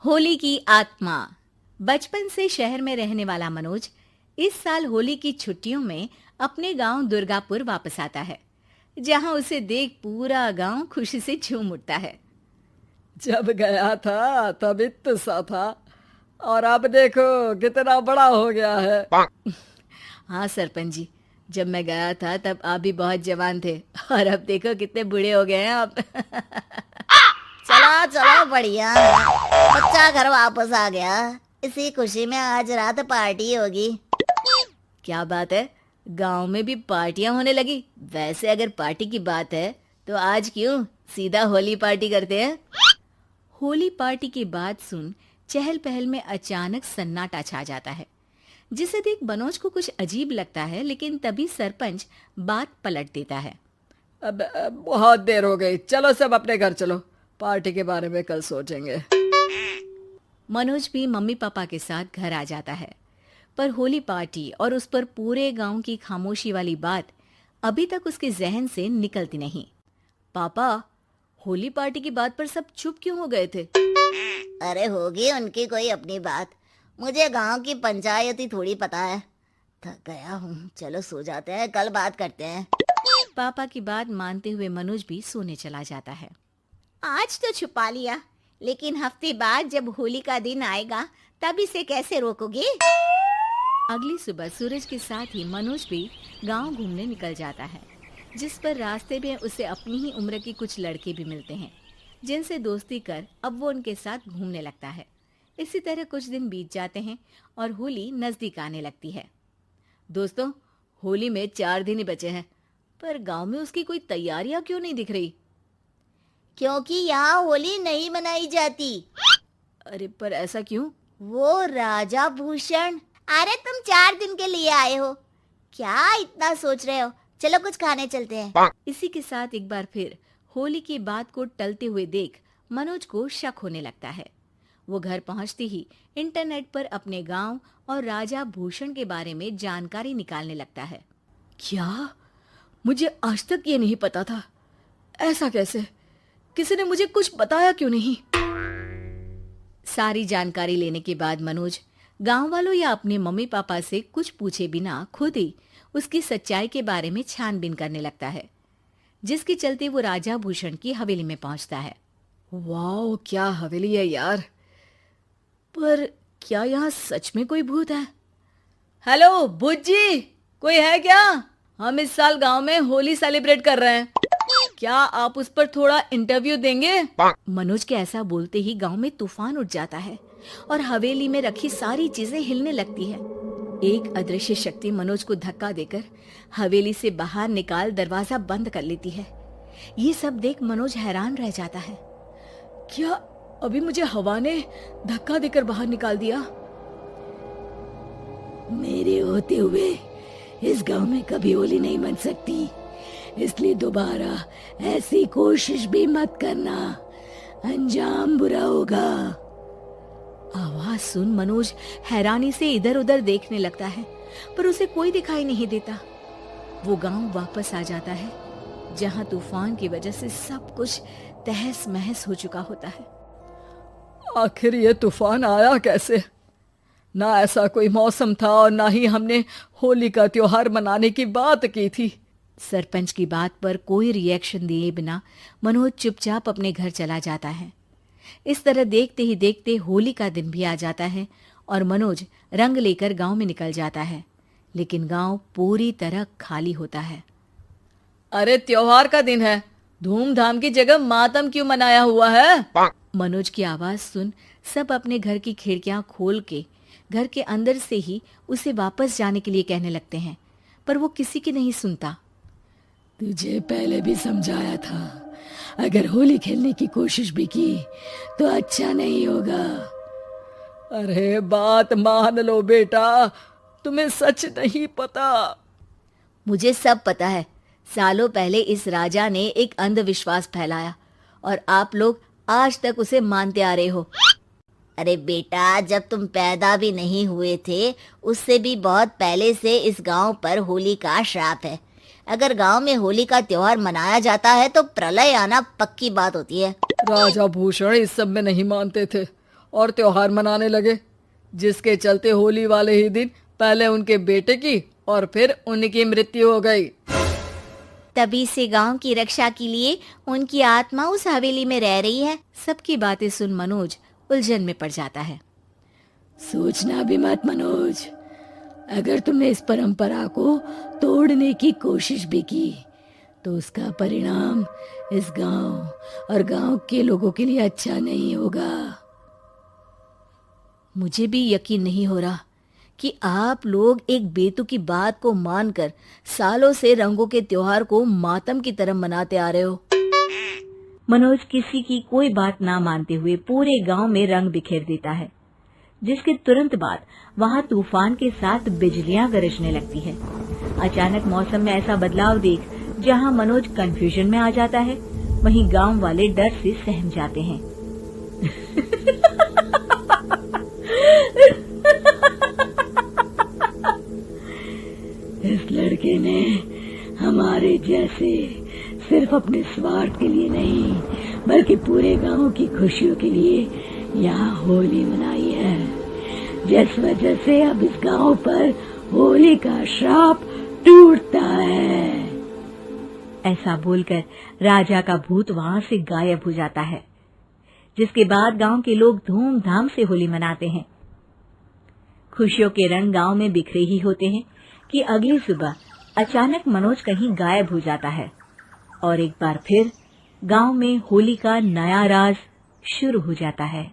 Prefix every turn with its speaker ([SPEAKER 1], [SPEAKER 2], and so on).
[SPEAKER 1] होली की आत्मा। बचपन से शहर में रहने वाला मनोज इस साल होली की छुट्टियों में अपने गांव दुर्गापुर वापस आता है, जहां उसे देख पूरा गांव खुशी से झूम उठता है।
[SPEAKER 2] जब गया था तब इतना सा था और अब देखो कितना बड़ा हो गया है।
[SPEAKER 1] हाँ सरपंच जी, जब मैं गया था तब आप भी बहुत जवान थे और अब देखो कितने बूढ़े हो गए हैं आप।
[SPEAKER 3] चलो चलो बढ़िया है। बच्चा घर वापस आ गया। इसी खुशी में आज रात पार्टी होगी।
[SPEAKER 1] क्या बात है, गांव में भी पार्टियां होने लगी। वैसे अगर पार्टी की बात है तो आज क्यों सीधा होली पार्टी करते हैं। होली पार्टी की बात सुन चहल पहल में अचानक सन्नाटा छा जाता है, जिसे देख मनोज को कुछ अजीब लगता है। लेकिन तभी सरपंच बात पलट देता है।
[SPEAKER 2] अब बहुत देर हो गई, चलो सब अपने घर चलो, पार्टी के बारे में कल सोचेंगे।
[SPEAKER 1] मनोज भी मम्मी पापा के साथ घर आ जाता है, पर होली पार्टी और उस पर पूरे गांव की खामोशी वाली बात अभी तक उसके जहन से निकलती नहीं। पापा, होली पार्टी की बात पर सब चुप क्यों हो गए थे।
[SPEAKER 3] अरे होगी उनकी कोई अपनी बात। मुझे गांव की पंचायत ही थोड़ी पता है। थक गया हूँ, चलो सो जाते हैं, कल बात करते हैं।
[SPEAKER 1] पापा की बात मानते हुए मनोज भी सोने चला जाता है।
[SPEAKER 4] आज तो छुपा लिया, लेकिन हफ्ते बाद जब होली का दिन आएगा तब इसे कैसे रोकोगे।
[SPEAKER 1] अगली सुबह सूरज के साथ ही मनोज भी गांव घूमने निकल जाता है, जिस पर रास्ते में उसे अपनी ही उम्र के कुछ लड़के भी मिलते हैं, जिनसे दोस्ती कर अब वो उनके साथ घूमने लगता है। इसी तरह कुछ दिन बीत जाते हैं और होली नजदीक आने लगती है। दोस्तों, होली में 4 दिन ही बचे हैं, पर गांव में उसकी कोई तैयारियां क्यों नहीं दिख रही।
[SPEAKER 3] क्योंकि यहाँ होली नहीं मनाई जाती।
[SPEAKER 1] अरे पर ऐसा क्यों।
[SPEAKER 3] वो राजा भूषण। अरे तुम 4 दिन के लिए आए हो, क्या इतना सोच रहे हो। चलो कुछ खाने चलते हैं।
[SPEAKER 1] इसी के साथ एक बार फिर होली की बात को टलते हुए देख मनोज को शक होने लगता है। वो घर पहुंचते ही इंटरनेट पर अपने गांव और राजा भूषण के बारे में जानकारी निकालने लगता है।
[SPEAKER 2] क्या? मुझे आज तक ये नहीं पता था। ऐसा कैसे? किसी ने मुझे कुछ बताया क्यों नहीं?
[SPEAKER 1] सारी जानकारी लेने के बाद मनोज गांव वालों या अपने मम्मी पापा से कुछ पूछे बिना खुद ही उसकी सच्चाई के बारे में छानबीन करने लगता है, जिसके चलते वो राजा भूषण की हवेली में पहुंचता है।
[SPEAKER 2] वाह, क्या हवेली है यार। पर क्या यहाँ सच में कोई भूत है? हेलो भूत जी, कोई है क्या? हम इस साल गांव में होली सेलिब्रेट कर रहे हैं, क्या आप उस पर थोड़ा इंटरव्यू देंगे?
[SPEAKER 1] मनोज के ऐसा बोलते ही गांव में तूफान उठ जाता है और हवेली में रखी सारी चीजें हिलने लगती है। एक अदृश्य शक्ति मनोज को धक्का देकर हवेली से बाहर निकाल दरवाजा बंद कर लेती है। ये सब देख मनोज हैरान रह जाता है।
[SPEAKER 2] क्या अभी मुझे हवा ने धक्का देकर बाहर निकाल दिया?
[SPEAKER 5] मेरे होते हुए इस गांव में कभी होली नहीं बन सकती, इसलिए दोबारा ऐसी कोशिश भी मत करना, अंजाम बुरा होगा।
[SPEAKER 1] आवाज सुन मनोज हैरानी से इधर उधर देखने लगता है, पर उसे कोई दिखाई नहीं देता। वो गांव वापस आ जाता है, जहां तूफान की वजह से सब कुछ तहस महस हो चुका होता है।
[SPEAKER 2] आखिर ये तूफान आया कैसे? ना ऐसा कोई मौसम था और ना ही हमने होली का त्योहार मनाने की बात की थी।
[SPEAKER 1] सरपंच की बात पर कोई रिएक्शन दिए बिना मनोज चुपचाप अपने घर चला जाता है। इस तरह देखते ही देखते होली का दिन भी आ जाता है और मनोज रंग लेकर गांव में निकल जाता है, लेकिन गांव पूरी तरह खाली होता है।
[SPEAKER 2] अरे त्योहार का दिन है, धूमधाम की जगह मातम क्यों मनाया हुआ है?
[SPEAKER 1] मनोज की आवाज सुन सब अपने घर की खिड़कियां खोल के घर के अंदर से ही उसे वापस जाने के लिए कहने लगते हैं, पर वो किसी की नहीं सुनता।
[SPEAKER 5] तुझे पहले भी समझाया था, अगर होली खेलने की कोशिश भी की तो अच्छा नहीं होगा।
[SPEAKER 2] अरे बात मान लो बेटा, तुम्हें सच नहीं पता।
[SPEAKER 1] मुझे सब पता है। सालों पहले इस राजा ने एक अंधविश्वास फैलाया और आप लोग आज तक उसे मानते आ रहे हो।
[SPEAKER 3] अरे बेटा, जब तुम पैदा भी नहीं हुए थे उससे भी बहुत पहले से इस गांव पर होली का श्राप है। अगर गांव में होली का त्योहार मनाया जाता है तो प्रलय आना पक्की बात होती है।
[SPEAKER 2] राजा भूषण इस सब में नहीं मानते थे और त्योहार मनाने लगे, जिसके चलते होली वाले ही दिन पहले उनके बेटे की और फिर उनकी मृत्यु हो गई।
[SPEAKER 4] तभी से गांव की रक्षा के लिए उनकी आत्मा उस हवेली में रह रही है।
[SPEAKER 1] सबकी बातें सुन मनोज उलझन में पड़ जाता है।
[SPEAKER 5] सोचना भी मत मनोज, अगर तुमने इस परंपरा को तोड़ने की कोशिश भी की तो उसका परिणाम इस गांव और गांव के लोगों के लिए अच्छा नहीं होगा।
[SPEAKER 1] मुझे भी यकीन नहीं हो रहा कि आप लोग एक बेतुकी बात को मानकर सालों से रंगों के त्योहार को मातम की तरह मनाते आ रहे हो। मनोज किसी की कोई बात ना मानते हुए पूरे गांव में रंग बिखेर देता है, जिसके तुरंत बाद वहां तूफान के साथ बिजलियां गरजने लगती है। अचानक मौसम में ऐसा बदलाव देख जहां मनोज कंफ्यूजन में आ जाता है, वहीं गांव वाले डर से सहम जाते हैं।
[SPEAKER 5] इस लड़के ने हमारे जैसे सिर्फ अपने स्वार्थ के लिए नहीं बल्कि पूरे गांव की खुशियों के लिए यहाँ होली मनाई है, जिस वजह से अब इस गांव पर होली का श्राप टूटता है।
[SPEAKER 1] ऐसा बोलकर राजा का भूत वहां से गायब हो जाता है, जिसके बाद गांव के लोग धूमधाम से होली मनाते हैं। खुशियों के रंग गांव में बिखरे ही होते हैं कि अगली सुबह अचानक मनोज कहीं गायब हो जाता है और एक बार फिर गांव में होली का नया राज शुरू हो जाता है।